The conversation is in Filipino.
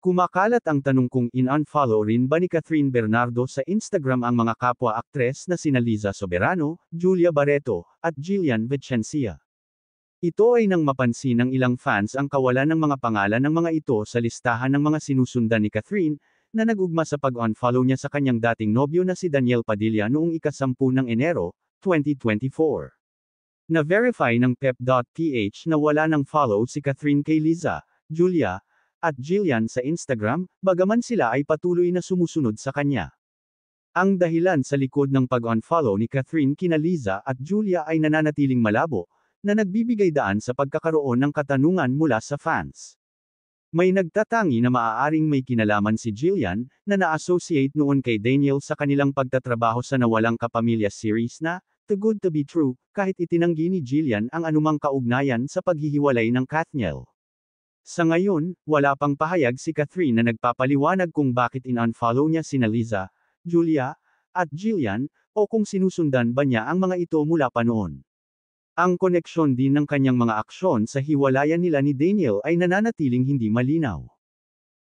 Kumakalat ang tanong kung in-unfollow rin ba ni Catherine Bernardo sa Instagram ang mga kapwa-aktres na sina Liza Soberano, Julia Barreto, at Jillian Vicencia. Ito ay nang mapansin ng ilang fans ang kawalan ng mga pangalan ng mga ito sa listahan ng mga sinusundan ni Catherine, na nag-ugma sa pag-unfollow niya sa kanyang dating nobyo na si Daniel Padilla noong ika-10 ng Enero, 2024. Na-verify ng pep.ph na wala ng follow si Catherine kay Liza, Julia, at Jillian sa Instagram, bagaman sila ay patuloy na sumusunod sa kanya. Ang dahilan sa likod ng pag-unfollow ni Catherine kina Liza at Julia ay nananatiling malabo, na nagbibigay daan sa pagkakaroon ng katanungan mula sa fans. May nagtatangi na maaaring may kinalaman si Jillian, na na-associate noon kay Daniel sa kanilang pagtatrabaho sa Nawalang Kapamilya series na Too Good to Be True, kahit itinanggi ni Jillian ang anumang kaugnayan sa paghihiwalay ng Kathniel. Sa ngayon, wala pang pahayag si Catherine na nagpapaliwanag kung bakit in-unfollow niya sina Liza, Julia, at Jillian, o kung sinusundan ba niya ang mga ito mula pa noon. Ang koneksyon din ng kanyang mga aksyon sa hiwalayan nila ni Daniel ay nananatiling hindi malinaw.